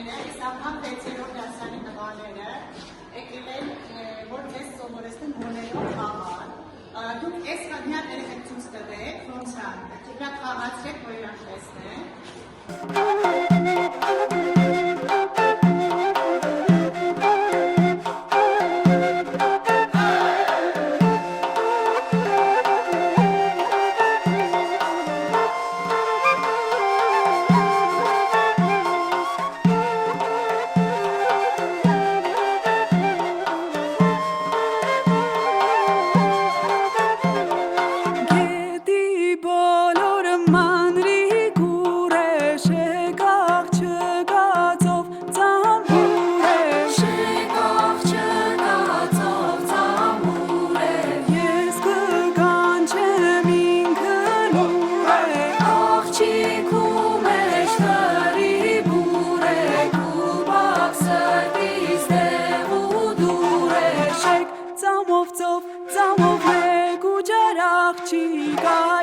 տղաները, իսկական 6-րդ դասարանի տղաները եկել են, որ ձեզ սովորեցնեն հոներով խաղալ։ Դուք այս կադնյար երեխեք ցույց տվեք, ոնց է, դուք խաղացրեք, որ իրանք տեսնեն։ Ծամով մեկ ու ջարախ չի գա